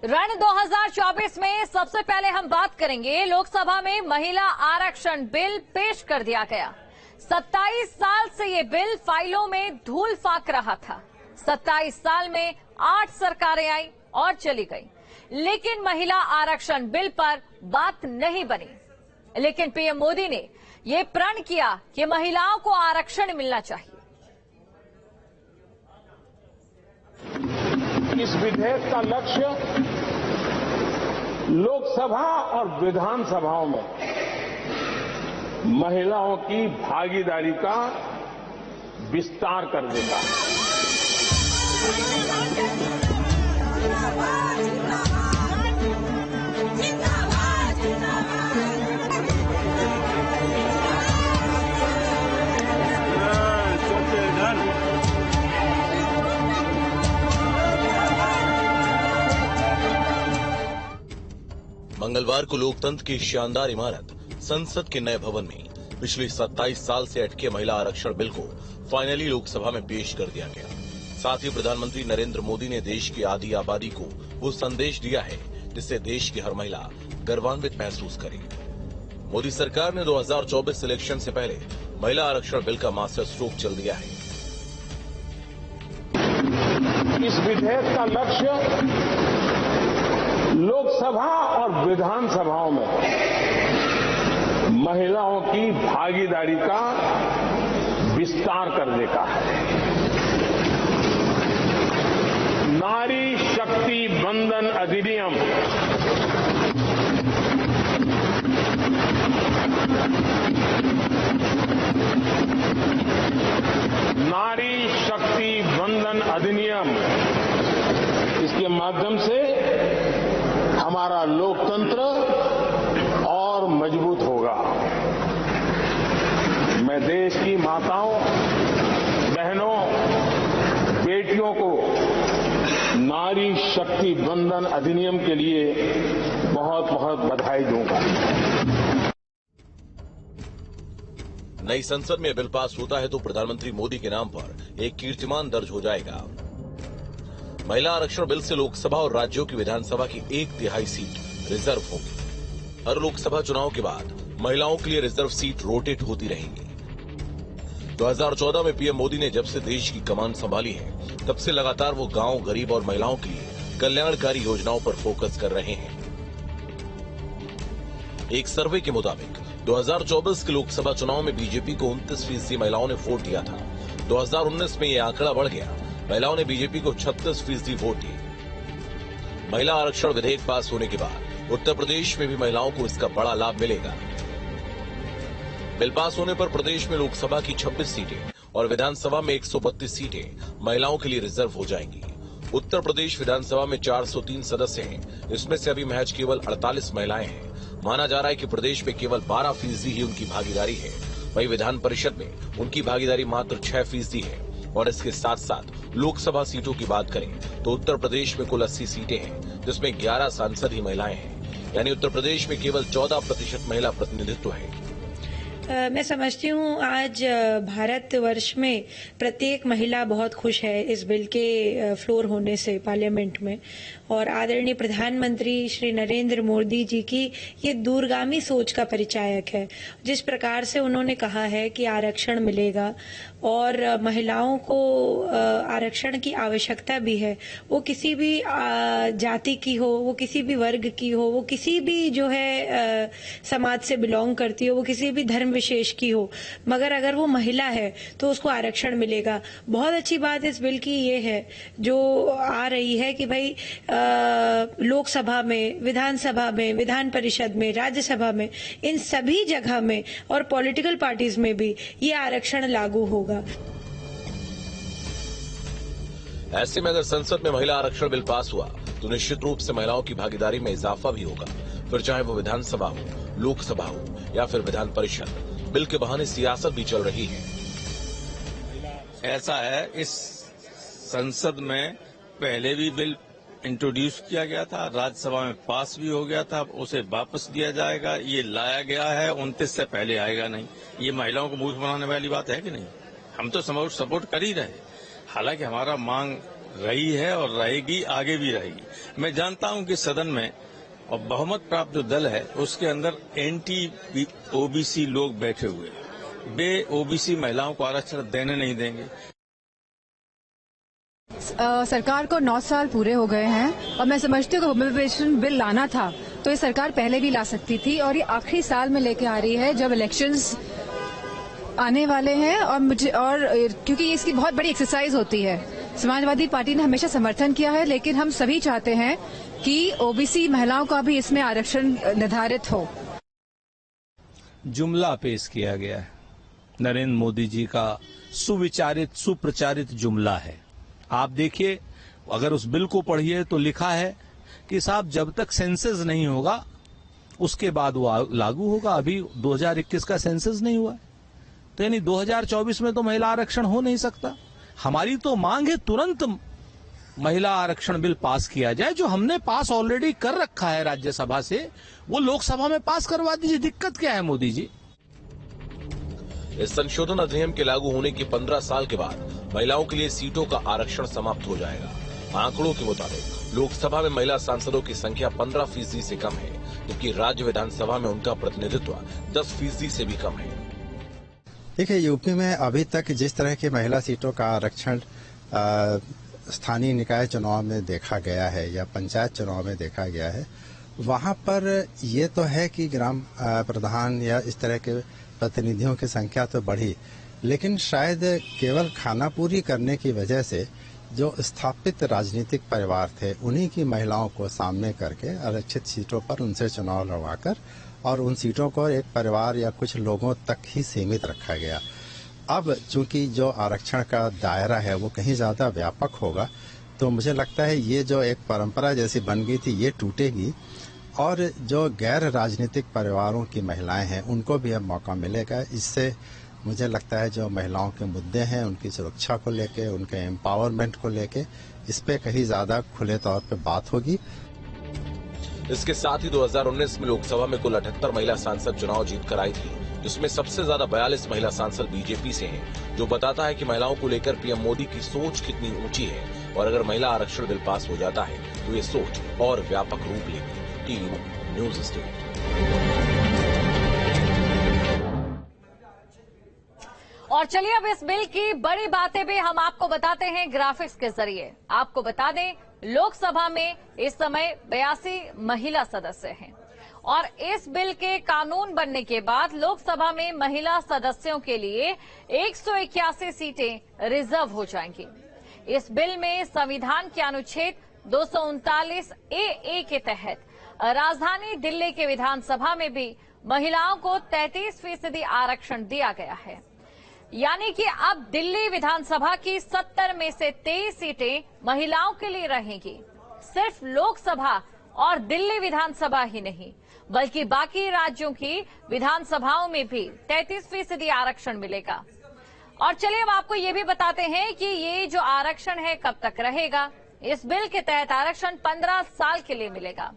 रण 2024 में सबसे पहले हम बात करेंगे लोकसभा में महिला आरक्षण बिल पेश कर दिया गया। 27 साल से ये बिल फाइलों में धूल फाक रहा था। 27 साल में 8 सरकारें आई और चली गई, लेकिन महिला आरक्षण बिल पर बात नहीं बनी। लेकिन पीएम मोदी ने ये प्रण किया कि महिलाओं को आरक्षण मिलना चाहिए। इस विधेयक का लक्ष्य लोकसभा और विधानसभाओं में महिलाओं की भागीदारी का विस्तार करने का है। मंगलवार को लोकतंत्र की शानदार इमारत संसद के नए भवन में पिछले 27 साल से अटके महिला आरक्षण बिल को फाइनली लोकसभा में पेश कर दिया गया। साथ ही प्रधानमंत्री नरेंद्र मोदी ने देश की आधी आबादी को वो संदेश दिया है जिससे देश की हर महिला गर्वान्वित महसूस करे। मोदी सरकार ने 2024 इलेक्शन से पहले महिला आरक्षण बिल का मास्टर स्ट्रोक चल दिया है। इस विधेयक का लक्ष्य लोकसभा और विधानसभाओं में महिलाओं की भागीदारी का विस्तार करने का है। नारी शक्ति बंधन अधिनियम नारी शक्ति बंधन अधिनियम इसके माध्यम से हमारा लोकतंत्र और मजबूत होगा। मैं देश की माताओं, बहनों, बेटियों को नारी शक्ति बंधन अधिनियम के लिए बहुत बहुत बधाई दूंगा। नई संसद में बिल पास होता है तो प्रधानमंत्री मोदी के नाम पर एक कीर्तिमान दर्ज हो जाएगा। महिला आरक्षण बिल से लोकसभा और राज्यों की विधानसभा की 1/3 सीट रिजर्व होगी। हर लोकसभा चुनाव के बाद महिलाओं के लिए रिजर्व सीट रोटेट होती रहेंगी। 2014 में पीएम मोदी ने जब से देश की कमान संभाली है, तब से लगातार वो गांव, गरीब और महिलाओं के लिए कल्याणकारी योजनाओं पर फोकस कर रहे हैं। एक सर्वे के मुताबिक 2024 के लोकसभा चुनाव में बीजेपी को 29% महिलाओं ने वोट दिया था। 2019 में यह आंकड़ा बढ़ गया। महिलाओं ने बीजेपी को 36% वोट दिए। महिला आरक्षण विधेयक पास होने के बाद उत्तर प्रदेश में भी महिलाओं को इसका बड़ा लाभ मिलेगा। बिल पास होने पर प्रदेश में लोकसभा की 26 सीटें और विधानसभा में 132 सीटें महिलाओं के लिए रिजर्व हो जाएंगी। उत्तर प्रदेश विधानसभा में 403 सदस्य हैं, इसमें से अभी महज केवल 48 महिलाएं हैं। माना जा रहा है कि प्रदेश में केवल 12% ही उनकी भागीदारी है। वहीं विधान परिषद में उनकी भागीदारी मात्र 6% है। और इसके साथ साथ लोकसभा सीटों की बात करें तो उत्तर प्रदेश में कुल 80 सीटें हैं, जिसमें 11 सांसद ही महिलाएं हैं। यानी उत्तर प्रदेश में केवल 14% महिला प्रतिनिधित्व है। मैं समझती हूँ आज भारतवर्ष में प्रत्येक महिला बहुत खुश है इस बिल के फ्लोर होने से पार्लियामेंट में। और आदरणीय प्रधानमंत्री श्री नरेंद्र मोदी जी की ये दूरगामी सोच का परिचायक है। जिस प्रकार से उन्होंने कहा है कि आरक्षण मिलेगा और महिलाओं को आरक्षण की आवश्यकता भी है, वो किसी भी जाति की हो, वो किसी भी वर्ग की हो, वो किसी भी जो है समाज से बिलोंग करती हो, वो किसी भी धर्म विशेष की हो, मगर अगर वो महिला है तो उसको आरक्षण मिलेगा। बहुत अच्छी बात इस बिल की ये है जो आ रही है कि भाई लोकसभा में, विधानसभा में, विधान परिषद में, राज्यसभा में, इन सभी जगह में और पॉलिटिकल पार्टीज में भी ये आरक्षण लागू होगा। ऐसे में अगर संसद में महिला आरक्षण बिल पास हुआ तो निश्चित रूप से महिलाओं की भागीदारी में इजाफा भी होगा। फिर चाहे वो विधानसभा हो, लोकसभा हो या फिर विधान परिषद, बिल के बहाने सियासत भी चल रही है। ऐसा है, इस संसद में पहले भी बिल इंट्रोड्यूस किया गया था, राज्यसभा में पास भी हो गया था, उसे वापस दिया जाएगा। ये लाया गया है, 29 से पहले आएगा नहीं। ये महिलाओं को मूर्ख बनाने वाली बात है कि नहीं? हम तो सपोर्ट कर ही रहे। हालांकि हमारा मांग रही है और रहेगी, आगे भी रहेगी। मैं जानता हूं कि सदन में और बहुमत प्राप्त जो दल है उसके अंदर एंटी ओबीसी लोग बैठे हुए हैं। वे ओबीसी महिलाओं को आरक्षण देने नहीं देंगे। सरकार को 9 साल पूरे हो गए हैं और मैं समझती हूँ कि वुमेन रिजर्वेशन बिल लाना था तो ये सरकार पहले भी ला सकती थी और ये आखिरी साल में लेके आ रही है जब इलेक्शंस आने वाले हैं और क्योंकि इसकी बहुत बड़ी एक्सरसाइज होती है। समाजवादी पार्टी ने हमेशा समर्थन किया है, लेकिन हम सभी चाहते हैं कि ओबीसी महिलाओं का भी इसमें आरक्षण निर्धारित हो। जुमला पेश किया गया है, नरेंद्र मोदी जी का सुविचारित सुप्रचारित जुमला है। आप देखिए, अगर उस बिल को पढ़िए तो लिखा है कि साहब जब तक सेंसस नहीं होगा उसके बाद वो लागू होगा। अभी 2021 का सेंसस नहीं हुआ है, तो यानी 2024 में तो महिला आरक्षण हो नहीं सकता। हमारी तो मांग है तुरंत महिला आरक्षण बिल पास किया जाए। जो हमने पास ऑलरेडी कर रखा है राज्यसभा से, वो लोकसभा में पास करवा दीजिए। दिक्कत क्या है मोदी जी? इस संशोधन अधिनियम के लागू होने के 15 साल के बाद महिलाओं के लिए सीटों का आरक्षण समाप्त हो जाएगा। आंकड़ों के मुताबिक लोकसभा में महिला सांसदों की संख्या 15% से कम है, जबकि राज्य विधानसभा में उनका प्रतिनिधित्व 10% से भी कम है। देखिए, यूपी में अभी तक जिस तरह की महिला सीटों का आरक्षण स्थानीय निकाय चुनाव में देखा गया है या पंचायत चुनाव में देखा गया है, वहां पर ये तो है कि ग्राम प्रधान या इस तरह के प्रतिनिधियों की संख्या तो बढ़ी, लेकिन शायद केवल खानापूरी करने की वजह से जो स्थापित राजनीतिक परिवार थे उन्हीं की महिलाओं को सामने करके आरक्षित सीटों पर उनसे चुनाव लड़वाकर और उन सीटों को एक परिवार या कुछ लोगों तक ही सीमित रखा गया। अब चूंकि जो आरक्षण का दायरा है वो कहीं ज्यादा व्यापक होगा, तो मुझे लगता है ये जो एक परंपरा जैसी बन गई थी ये टूटेगी और जो गैर राजनीतिक परिवारों की महिलाएं हैं उनको भी अब मौका मिलेगा। इससे मुझे लगता है जो महिलाओं के मुद्दे हैं उनकी सुरक्षा को लेके, उनके एम्पावरमेंट को लेके, इस पे कहीं ज्यादा खुले तौर पे बात होगी। इसके साथ ही 2019 में लोकसभा में कुल 78 महिला सांसद चुनाव जीतकर आई थी, जिसमें सबसे ज्यादा 42 महिला सांसद बीजेपी से हैं, जो बताता है कि महिलाओं को लेकर पीएम मोदी की सोच कितनी ऊंची है। और अगर महिला आरक्षण बिल पास हो जाता है तो ये सोच और व्यापक रूप लेगी। Team news state. और चलिए अब इस बिल की बड़ी बातें भी हम आपको बताते हैं ग्राफिक्स के जरिए। आपको बता दें, लोकसभा में इस समय 82 महिला सदस्य हैं और इस बिल के कानून बनने के बाद लोकसभा में महिला सदस्यों के लिए 181 सीटें रिजर्व हो जाएंगी। इस बिल में संविधान के अनुच्छेद 239 ए के तहत राजधानी दिल्ली के विधानसभा में भी महिलाओं को 33% आरक्षण दिया गया है। यानी कि अब दिल्ली विधानसभा की 70 में से 23 सीटें महिलाओं के लिए रहेंगी। सिर्फ लोकसभा और दिल्ली विधानसभा ही नहीं, बल्कि बाकी राज्यों की विधानसभाओं में भी 33% आरक्षण मिलेगा। और चलिए हम आपको ये भी बताते हैं कि ये जो आरक्षण है कब तक रहेगा। इस बिल के तहत आरक्षण 15 साल के लिए मिलेगा।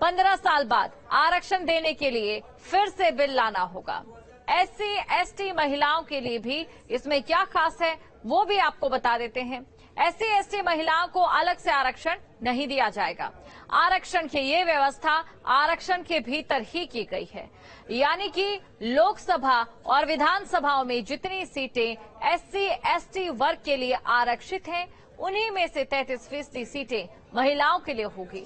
15 साल बाद आरक्षण देने के लिए फिर से बिल लाना होगा। एससी एसटी महिलाओं के लिए भी इसमें क्या खास है वो भी आपको बता देते हैं। एससी एसटी महिलाओं को अलग से आरक्षण नहीं दिया जाएगा। आरक्षण की ये व्यवस्था आरक्षण के भीतर ही की गई है। यानी कि लोकसभा और विधानसभाओं में जितनी सीटें एससी एसटी वर्ग के लिए आरक्षित हैं, उन्हीं में से 33% सीटें महिलाओं के लिए होगी।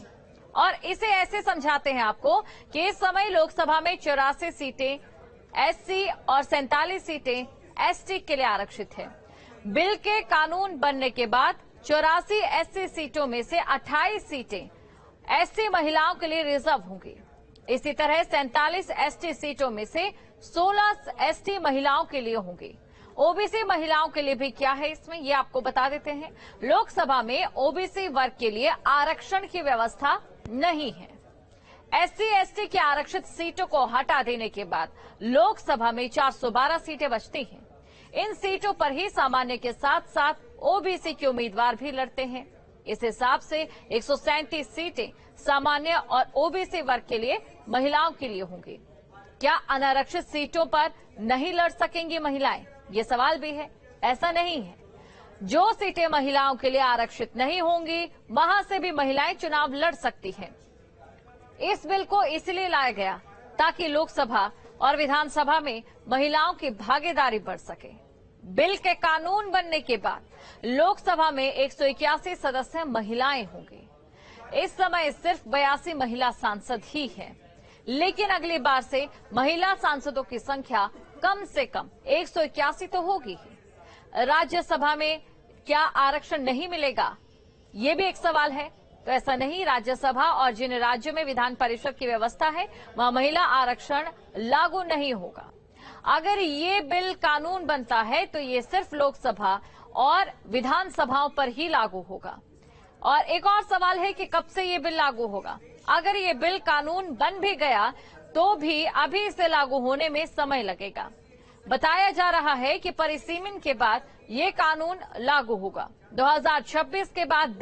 और इसे ऐसे समझाते हैं आपको कि इस समय लोकसभा में 84 सीटें एससी और 47 सीटें एसटी के लिए आरक्षित है। बिल के कानून बनने के बाद 84 एससी सीटों में से 28 सीटें एससी महिलाओं के लिए रिजर्व होंगी। इसी तरह 47 एसटी सीटों में से 16 एसटी महिलाओं के लिए होंगी। ओबीसी महिलाओं के लिए भी क्या है इसमें, ये आपको बता देते हैं। लोकसभा में ओबीसी वर्ग के लिए आरक्षण की व्यवस्था नहीं है। एससी एसटी की आरक्षित सीटों को हटा देने के बाद लोकसभा में 412 सीटें बचती हैं। इन सीटों पर ही सामान्य के साथ साथ ओबीसी के उम्मीदवार भी लड़ते हैं। इस हिसाब से 137 सीटें सामान्य और ओबीसी वर्ग के लिए महिलाओं के लिए होंगी। क्या अनारक्षित सीटों पर नहीं लड़ सकेंगी महिलाएं? ये सवाल भी है। ऐसा नहीं है। जो सीटें महिलाओं के लिए आरक्षित नहीं होंगी वहां से भी महिलाएं चुनाव लड़ सकती हैं। इस बिल को इसलिए लाया गया ताकि लोकसभा और विधानसभा में महिलाओं की भागीदारी बढ़ सके। बिल के कानून बनने के बाद लोकसभा में 181 सदस्य महिलाएं होंगी। इस समय सिर्फ 82 महिला सांसद ही हैं, लेकिन अगली बार से महिला सांसदों की संख्या कम से कम 181 तो होगी ही। राज्यसभा में क्या आरक्षण नहीं मिलेगा, ये भी एक सवाल है। तो ऐसा नहीं, राज्यसभा और जिन राज्यों में विधान परिषद की व्यवस्था है वहां महिला आरक्षण लागू नहीं होगा। अगर ये बिल कानून बनता है तो ये सिर्फ लोकसभा और विधानसभाओं पर ही लागू होगा। और एक और सवाल है कि कब से ये बिल लागू होगा। अगर ये बिल कानून बन भी गया तो भी अभी इसे लागू होने में समय लगेगा। बताया जा रहा है कि परिसीमन के बाद ये कानून लागू होगा। 2026 के बाद